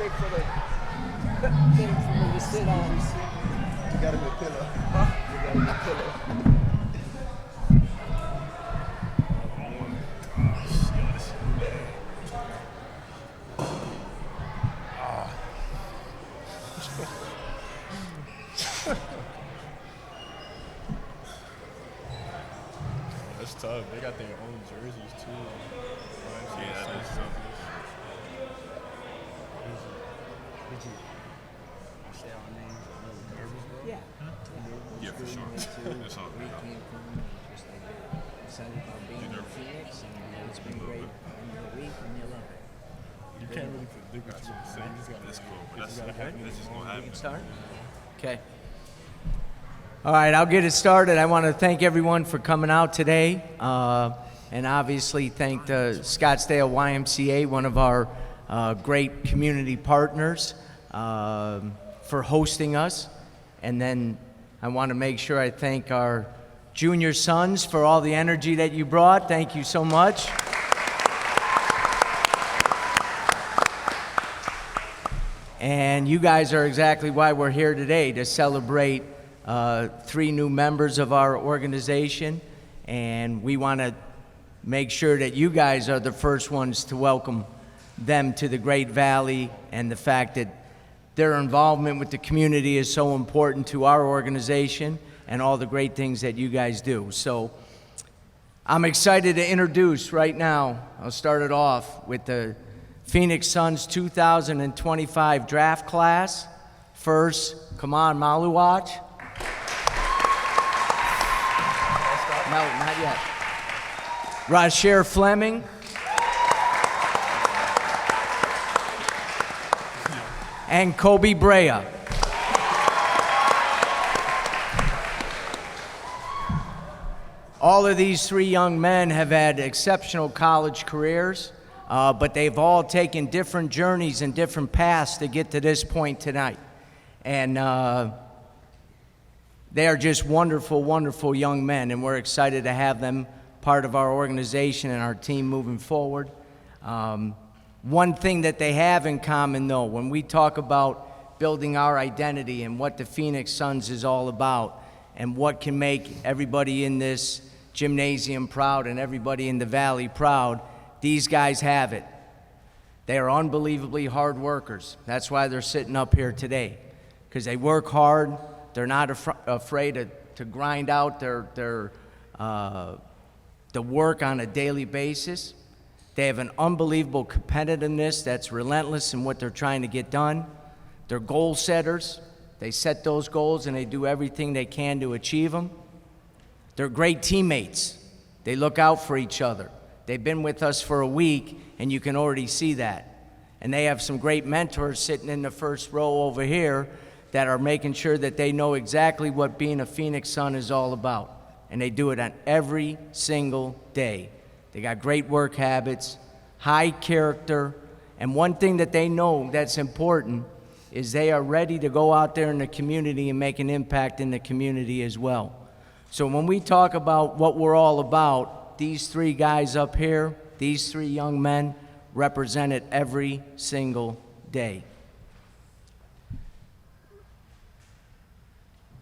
pick for the thing for me to sit on. You got him a pillow. Huh? You got him a pillow. That's tough. They got their own jerseys too. Yeah, that is tough. Did you say our names? Yeah. Yeah, for sure. That's all We good. came from just like excited about being in Phoenix, and it's been great. End of the week, and you love it. You can't really predict what you're gonna say. You just gotta. That's cool. It's just gotta happen. That's just gonna happen. Start? Okay. All right, I'll get it started. I want to thank everyone for coming out today, and obviously thank the Scottsdale YMCA, one of our great community partners, for hosting us. And then I want to make sure I thank our junior sons for all the energy that you brought. Thank you so much. And you guys are exactly why we're here today, to celebrate 3 new members of our organization. And we want to make sure that you guys are the first ones to welcome them to the Great Valley, and the fact that their involvement with the community is so important to our organization and all the great things that you guys do. So I'm excited to introduce right now, I'll start it off with the Phoenix Suns 2025 draft class. First, Khaman Maluach. No, not yet. Rasheer Fleming. And Koby Brea. All of these 3 young men have had exceptional college careers, but they've all taken different journeys and different paths to get to this point tonight. And they are just wonderful, wonderful young men, and we're excited to have them part of our organization and our team moving forward. One thing that they have in common, though, when we talk about building our identity and what the Phoenix Suns is all about and what can make everybody in this gymnasium proud and everybody in the Valley proud, these guys have it. They are unbelievably hard workers. That's why they're sitting up here today, because they work hard. They're not afraid to grind out the work on a daily basis. They have an unbelievable competitiveness that's relentless in what they're trying to get done. They're goal setters. They set those goals and they do everything they can to achieve them. They're great teammates. They look out for each other. They've been with us for a week, and you can already see that. And they have some great mentors sitting in the first row over here that are making sure that they know exactly what being a Phoenix Sun is all about. And they do it on every single day. They got great work habits, high character, and one thing that they know that's important is they are ready to go out there in the community and make an impact in the community as well. So when we talk about what we're all about, these 3 guys up here, these 3 young men, represent it every single day.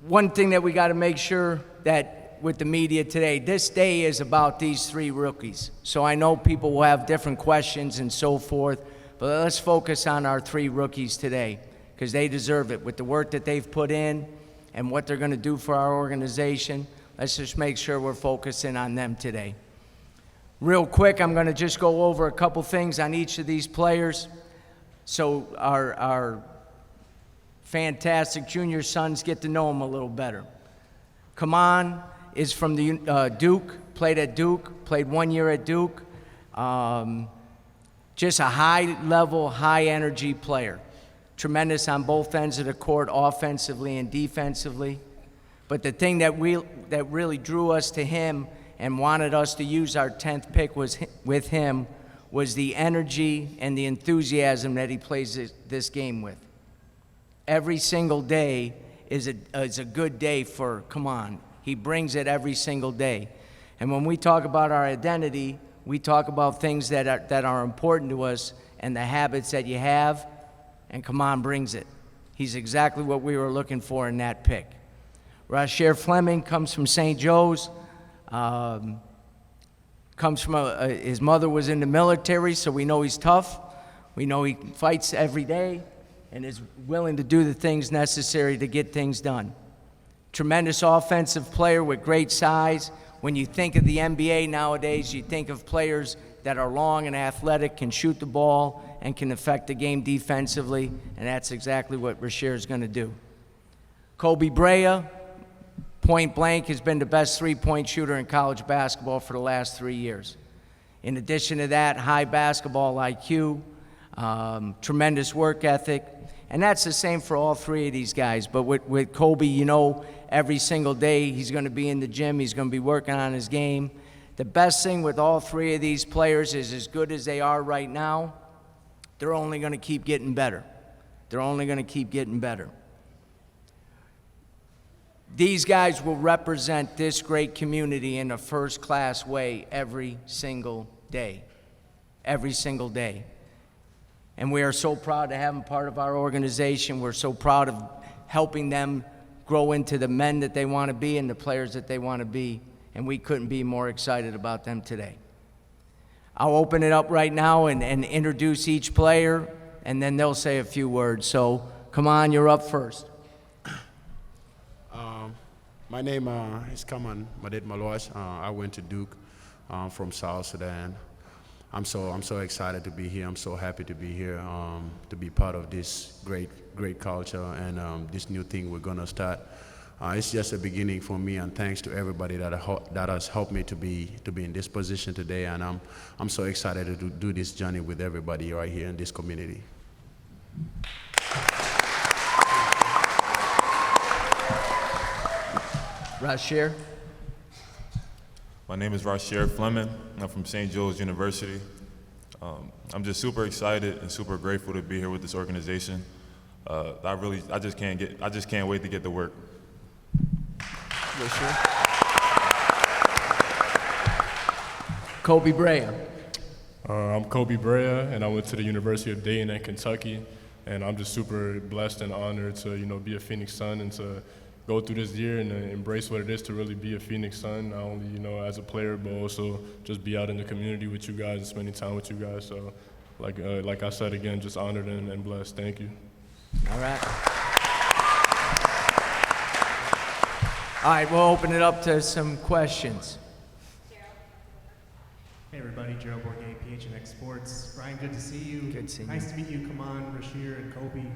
One thing that we got to make sure that with the media today, this day is about these 3 rookies. So I know people will have different questions and so forth, but let's focus on our 3 rookies today, because they deserve it with the work that they've put in and what they're going to do for our organization. Let's just make sure we're focusing on them today. Real quick, I'm going to just go over a couple things on each of these players so our fantastic junior sons get to know them a little better. Khaman is from the Duke, played at Duke, played 1 year at Duke. Just a high-level, high-energy player. Tremendous on both ends of the court, offensively and defensively. But the thing that really drew us to him and wanted us to use our 10th pick with him was the energy and the enthusiasm that he plays this game with. Every single day is a good day for Khaman. He brings it every single day. And when we talk about our identity, we talk about things that are important to us and the habits that you have and Khaman brings it. He's exactly what we were looking for in that pick. Rasheer Fleming comes from St. Joe's. Comes from his mother was in the military, so we know he's tough. We know he fights every day and is willing to do the things necessary to get things done. Tremendous offensive player with great size. When you think of the NBA nowadays, you think of players that are long and athletic, can shoot the ball, and can affect the game defensively, and that's exactly what Rasheer is going to do. Koby Brea, point blank, has been the best three-point shooter in college basketball for the last 3 years. In addition to that, high basketball IQ, tremendous work ethic, and that's the same for all three of these guys. But with Koby, you know, every single day he's going to be in the gym, he's going to be working on his game. The best thing with all three of these players is, as good as they are right now, they're only going to keep getting better. They're only going to keep getting better. These guys will represent this great community in a first-class way every single day. Every single day. And we are so proud to have them part of our organization. We're so proud of helping them grow into the men that they want to be and the players that they want to be. And we couldn't be more excited about them today. I'll open it up right now and introduce each player, and then they'll say a few words. So, come on, you're up first. My name is Khaman Maluach. I went to Duke from South Sudan. I'm so excited to be here. I'm so happy to be here, to be part of this great culture and this new thing we're gonna start. It's just a beginning for me, and thanks to everybody that has helped me to be in this position today. And I'm so excited to do this journey with everybody right here in this community. Rasheer. My name is Rasheer Fleming. I'm from St. Joe's University. I'm just super excited and super grateful to be here with this organization. I just can't wait to get to work. Koby Brea. I'm Koby Brea, and I went to the University of Dayton in Kentucky, and I'm just super blessed and honored to, be a Phoenix Sun and to go through this year and embrace what it is to really be a Phoenix Sun, not only, as a player, but also just be out in the community with you guys and spending time with you guys. So, like I said again, just honored and blessed. Thank you. All right. All right, we'll open it up to some questions. Hey everybody, Gerald Bourget, PHNX Sports. Brian, good to see you. Good seeing you. Nice to meet you, Khaman, Rasheer, and Koby.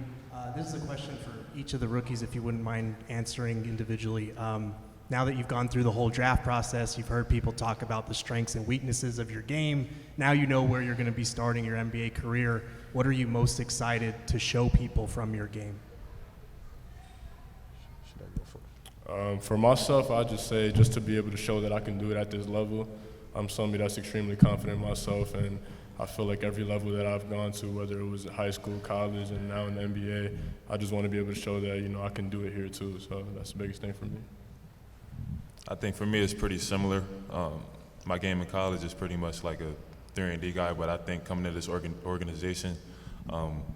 This is a question for each of the rookies, if you wouldn't mind answering individually. Now that you've gone through the whole draft process, you've heard people talk about the strengths and weaknesses of your game. Now you know where you're going to be starting your NBA career. What are you most excited to show people from your game? For myself, I'd just say just to be able to show that I can do it at this level. I'm somebody that's extremely confident in myself, and I feel like every level that I've gone to, whether it was high school, college, and now in the NBA, I just want to be able to show that, I can do it here too. So that's the biggest thing for me. I think for me it's pretty similar. My game in college is pretty much like a 3-and-D guy, but I think coming to this organization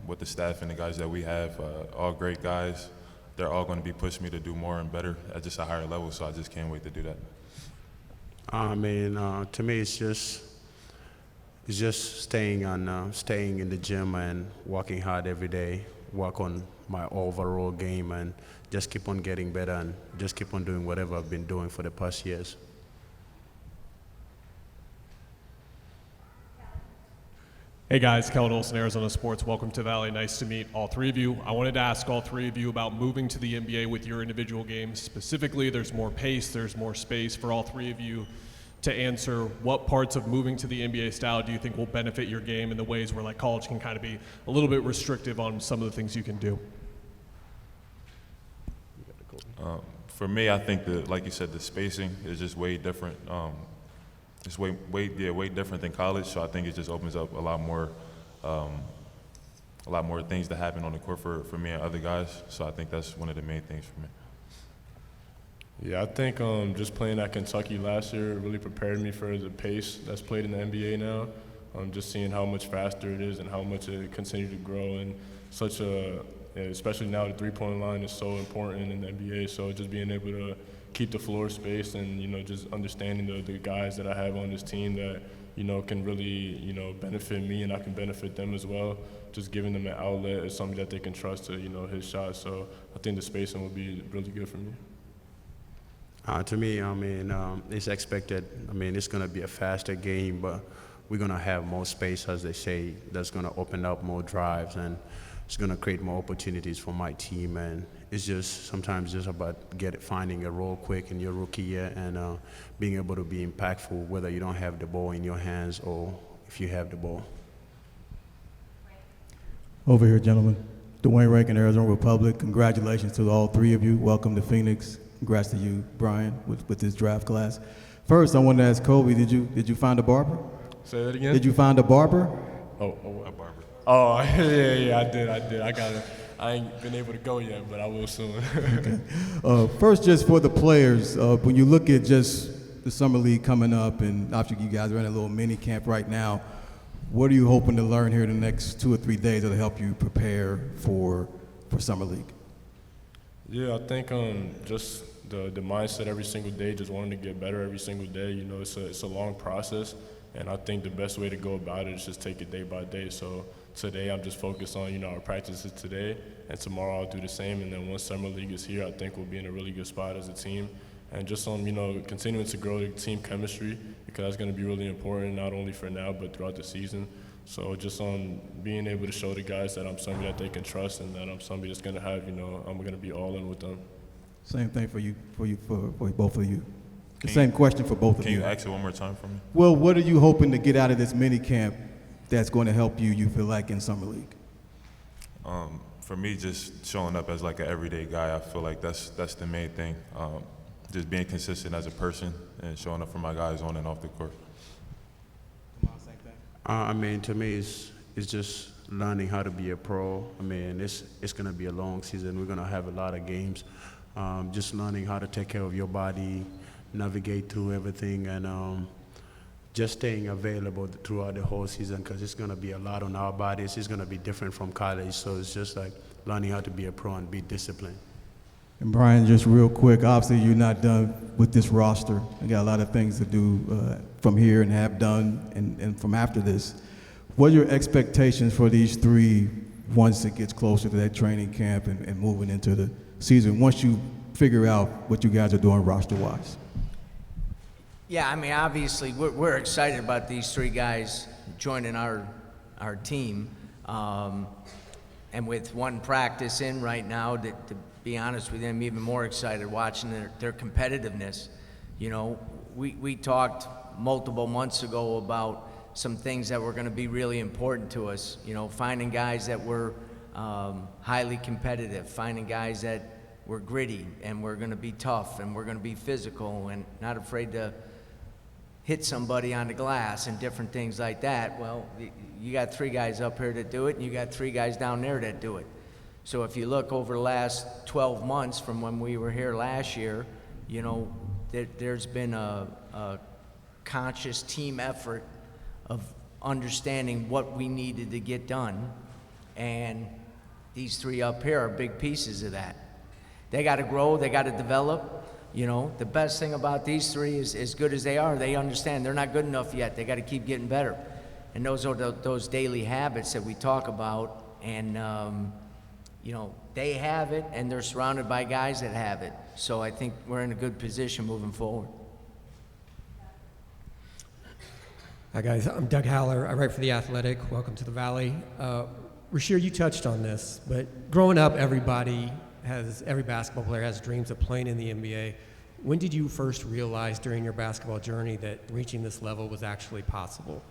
with the staff and the guys that we have, all great guys, they're all going to be pushing me to do more and better at just a higher level, so I just can't wait to do that. To me, it's just staying in the gym and working hard every day, work on my overall game, and just keep on getting better and just keep on doing whatever I've been doing for the past years. Hey guys, Kellen Olson, Arizona Sports. Welcome to Valley. Nice to meet all three of you. I wanted to ask all three of you about moving to the NBA with your individual games. Specifically, there's more pace, there's more space for all three of you to answer what parts of moving to the NBA style do you think will benefit your game in the ways where college can kind of be a little bit restrictive on some of the things you can do. For me, I think like you said, the spacing is just way different. It's way different than college. So I think it just opens up a lot more things to happen on the court for me and other guys. So I think that's one of the main things for me. Yeah, I think just playing at Kentucky last year really prepared me for the pace that's played in the NBA now. just seeing how much faster it is and how much it continues to grow, and especially now the three-point line is so important in the NBA. So just being able to keep the floor space and, just understanding the guys that I have on this team that, can really, benefit me and I can benefit them as well. Just giving them an outlet is something that they can trust to, hit shots. So I think the spacing will be really good for me. To me, it's expected. It's going to be a faster game, but we're going to have more space, as they say. That's going to open up more drives, and it's going to create more opportunities for my team. And it's just sometimes just about finding a role quick in your rookie year and being able to be impactful, whether you don't have the ball in your hands or if you have the ball. Over here, gentlemen. Dwayne Rankin, Arizona Republic. Congratulations to all three of you. Welcome to Phoenix. Congrats to you, Brian, with this draft class. First, I wanted to ask Koby, did you find a barber? Say that again? Did you find a barber? A barber. Oh, yeah, I did. I ain't been able to go yet, but I will soon. Okay. First, just for the players, when you look at just the summer league coming up, and obviously you guys are in a little mini camp right now, what are you hoping to learn here in the next 2 or 3 days that'll help you prepare for summer league? Yeah, I think just the mindset every single day, just wanting to get better every single day. It's a long process, and I think the best way to go about it is just take it day by day. So today I'm just focused on, our practices today, and tomorrow I'll do the same. And then once summer league is here, I think we'll be in a really good spot as a team. And just on, continuing to grow the team chemistry, because that's going to be really important, not only for now, but throughout the season. So just on being able to show the guys that I'm somebody that they can trust and that I'm somebody that's going to have, I'm going to be all in with them. Same thing for both of you. The same question for both of you. Can you ask it one more time for me? Well, what are you hoping to get out of this mini camp that's going to help you feel like, in summer league? For me, just showing up as like an everyday guy, I feel like that's the main thing. Just being consistent as a person and showing up for my guys on and off the court. To me, it's just learning how to be a pro. It's going to be a long season. We're going to have a lot of games. Just learning how to take care of your body, navigate through everything, and just staying available throughout the whole season, because it's going to be a lot on our bodies. It's going to be different from college, so it's just like learning how to be a pro and be disciplined. And Brian, just real quick, obviously you're not done with this roster. You got a lot of things to do from here and have done and from after this. What are your expectations for these three once it gets closer to that training camp and moving into the season, once you figure out what you guys are doing roster-wise? Yeah, obviously we're excited about these three guys joining our team, and with one practice in right now, to be honest with you, I'm even more excited watching their competitiveness. We talked multiple months ago about some things that were going to be really important to us. Finding guys that were highly competitive, finding guys that were gritty and were going to be tough and were going to be physical and not afraid to hit somebody on the glass and different things like that. Well, you got three guys up here that do it, and you got three guys down there that do it. So if you look over the last 12 months from when we were here last year, there's been a conscious team effort of understanding what we needed to get done, and these three up here are big pieces of that. They got to grow, they got to develop. The best thing about these three is, as good as they are, they understand they're not good enough yet. They got to keep getting better. And those are those daily habits that we talk about. And, they have it, and they're surrounded by guys that have it. So I think we're in a good position moving forward. Hi, guys. I'm Doug Haller. I write for The Athletic. Welcome to the Valley. Rasheer, you touched on this, but growing up, every basketball player has dreams of playing in the NBA. When did you first realize during your basketball journey that reaching this level was actually possible?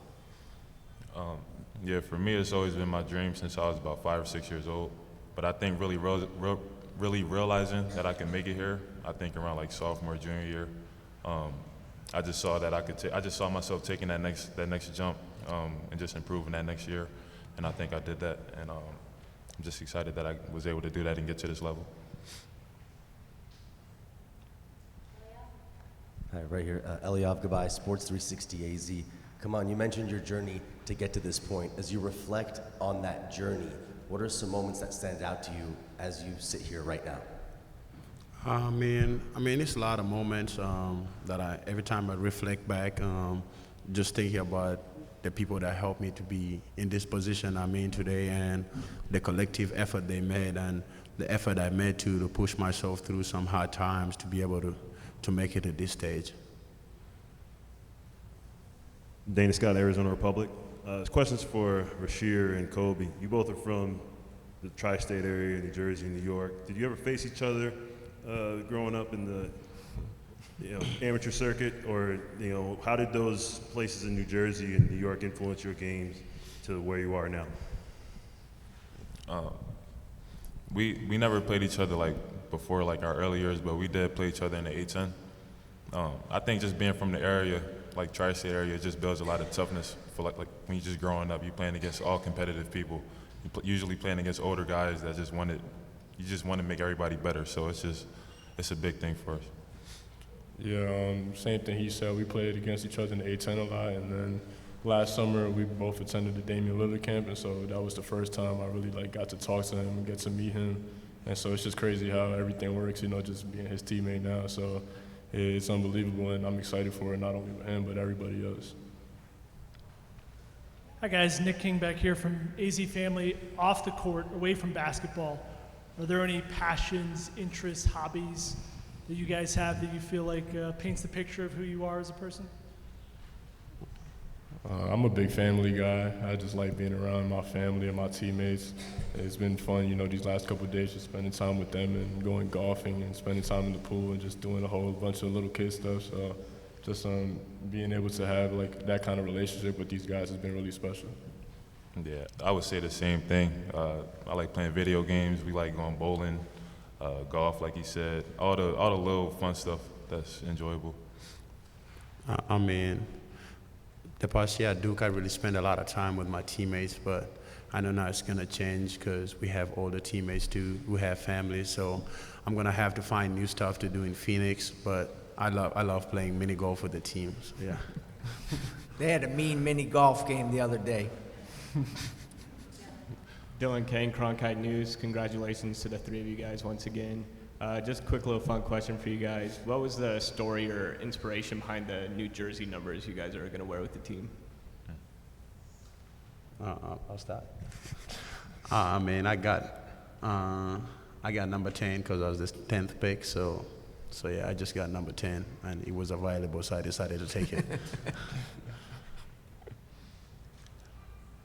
For me, it's always been my dream since I was about 5 or 6 years old. But I think really realizing that I can make it here, I think around like sophomore, junior year, I just saw that I just saw myself taking that next jump and just improving that next year, and I think I did that. And I'm just excited that I was able to do that and get to this level. Hi, right here, Eliav Gabay, Sports 360 AZ. Come on, you mentioned your journey to get to this point. As you reflect on that journey, what are some moments that stand out to you as you sit here right now? I mean, it's a lot of moments that every time I reflect back, just thinking about the people that helped me to be in this position I'm in today, and the collective effort they made, and the effort I made to push myself through some hard times to be able to make it at this stage. Dana Scott, Arizona Republic. This question's for Rasheer and Koby. You both are from the tri-state area, New Jersey, New York. Did you ever face each other growing up in the amateur circuit, or how did those places in New Jersey and New York influence your games to where you are now? We never played each other like before, like our early years, but we did play each other in the A10. I think just being from the area, like tri-state area, it just builds a lot of toughness for like when you're just growing up. You're playing against all competitive people. You're usually playing against older guys that just want to make everybody better. So it's a big thing for us. Yeah, same thing he said. We played against each other in the A10 a lot, and then last summer we both attended the Damian Lillard camp, and so that was the first time I really got to talk to him and get to meet him. And so it's just crazy how everything works, just being his teammate now. So it's unbelievable, and I'm excited for it, not only with him, but everybody else. Hi guys, Nick King back here from AZ Family. Off the court, away from basketball, are there any passions, interests, hobbies that you guys have that you feel like paints the picture of who you are as a person? I'm a big family guy. I just like being around my family and my teammates. It's been fun, these last couple of days, just spending time with them and going golfing and spending time in the pool and just doing a whole bunch of little kid stuff. So just being able to have that kind of relationship with these guys has been really special. Yeah, I would say the same thing. I like playing video games. We like going bowling, golf, like he said, all the little fun stuff that's enjoyable. The past year at Duke, I really spent a lot of time with my teammates, but I know now it's gonna change because we have older teammates too, we have families, so I'm gonna have to find new stuff to do in Phoenix, but I love playing mini golf with the team, so yeah. They had a mean mini golf game the other day. Dylan Kane, Cronkite News. Congratulations to the three of you guys once again. Just a quick little fun question for you guys. What was the story or inspiration behind the New Jersey numbers you guys are going to wear with the team? I'll start. I got number 10 because I was the 10th pick, so yeah, I just got number 10, and it was available, so I decided to take it.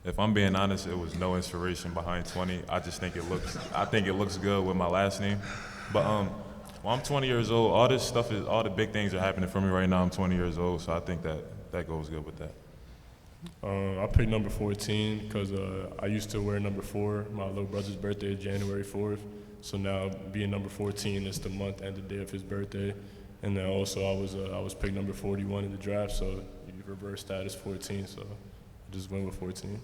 If I'm being honest, it was no inspiration behind 20. I just think it looks good with my last name. But I'm 20 years old. All this stuff all the big things are happening for me right now. I'm 20 years old, so I think that goes good with that. I picked number 14 because I used to wear number 4. My little brother's birthday is January 4th. So now being number 14 is the month and the day of his birthday. And then also I was picked number 41 in the draft, so you reverse that as 14. So I just went with 14.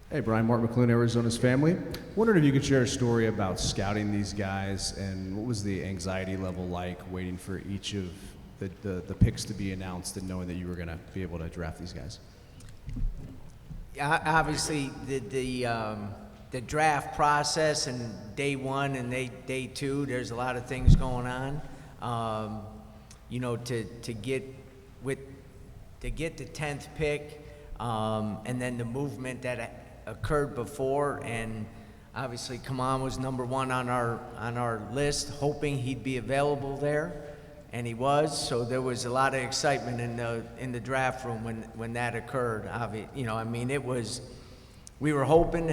Hey, Brian, Mark McClune, Arizona's Family. Wondered if you could share a story about scouting these guys and what was the anxiety level like waiting for each of the picks to be announced and knowing that you were going to be able to draft these guys? Obviously, the draft process and day one and day two, there's a lot of things going on. To get the 10th pick, and then the movement that occurred before, and obviously Khaman was number 1 on our list, hoping he'd be available there, and he was. So there was a lot of excitement in the draft room when that occurred. It was, we were hoping,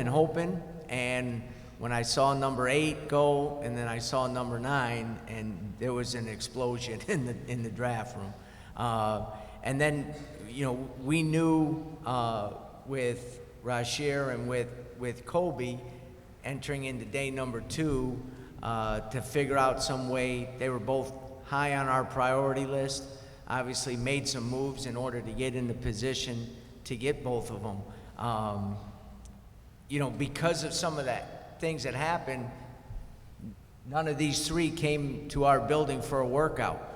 and when I saw number 8 go, and then I saw number 9, and there was an explosion in the draft room. And then, we knew with Rasheer and with Koby entering into day number 2 to figure out some way. They were both high on our priority list. Obviously made some moves in order to get into position to get both of them. Because of some of that things that happened, none of these 3 came to our building for a workout.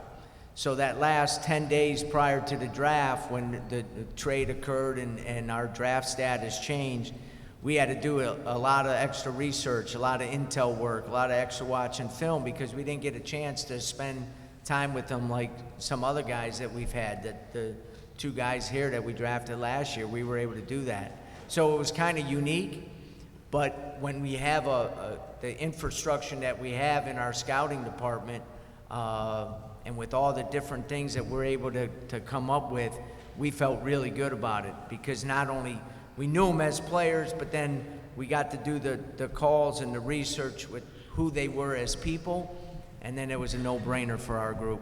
So that last 10 days prior to the draft, when the trade occurred and our draft status changed, we had to do a lot of extra research, a lot of intel work, a lot of extra watching film, because we didn't get a chance to spend time with them like some other guys that we've had, that the 2 guys here that we drafted last year, we were able to do that. So it was kind of unique, but when we have the infrastructure that we have in our scouting department, and with all the different things that we're able to come up with, we felt really good about it, because not only we knew them as players, but then we got to do the calls and the research with who they were as people, and then it was a no-brainer for our group.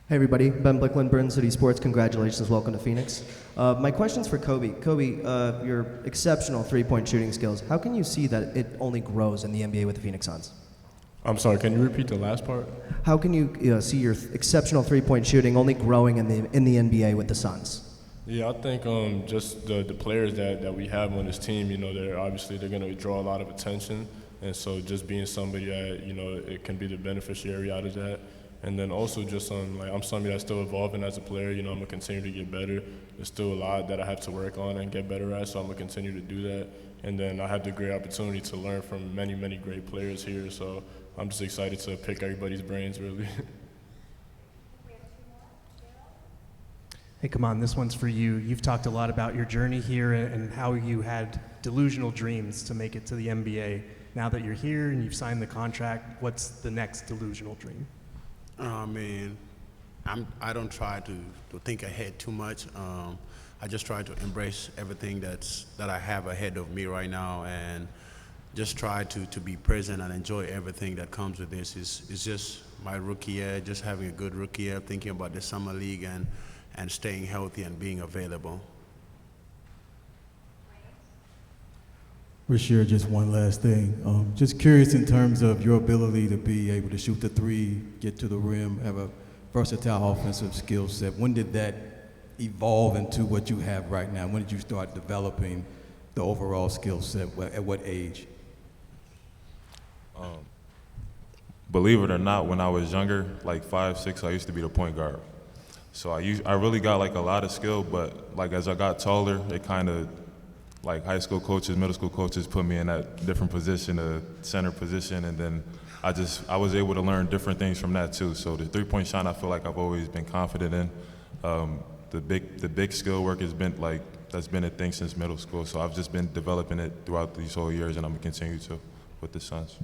Hey everybody, Ben Blickland, Burn City Sports. Congratulations, welcome to Phoenix. My question's for Koby. Koby, your exceptional three-point shooting skills, how can you see that it only grows in the NBA with the Phoenix Suns? I'm sorry, can you repeat the last part? How can you see your exceptional three-point shooting only growing in the NBA with the Suns? Yeah, I think just the players that we have on this team, they're going to draw a lot of attention. And so just being somebody that, it can be the beneficiary out of that. And then also just I'm somebody that's still evolving as a player. I'm going to continue to get better. There's still a lot that I have to work on and get better at, so I'm going to continue to do that. And then I had the great opportunity to learn from many, many great players here. So I'm just excited to pick everybody's brains, really. Hey, Khaman, this one's for you. You've talked a lot about your journey here and how you had delusional dreams to make it to the NBA. Now that you're here and you've signed the contract, what's the next delusional dream? I don't try to think ahead too much. I just try to embrace everything that I have ahead of me right now, and just try to be present and enjoy everything that comes with this. It's just my rookie year, just having a good rookie year, thinking about the summer league and staying healthy and being available. Rasheer, just one last thing. Just curious in terms of your ability to be able to shoot the three, get to the rim, have a versatile offensive skill set. When did that evolve into what you have right now? When did you start developing the overall skill set? At what age? Believe it or not, when I was younger, like 5, 6, I used to be the point guard. So I really got like a lot of skill, but like as I got taller, it kind of, like high school coaches, middle school coaches put me in that different position, a center position, and then I was able to learn different things from that too. So the three-point shot, I feel like I've always been confident in. The big skill work that's been a thing since middle school. So I've just been developing it throughout these whole years, and I'm gonna continue to with the Suns.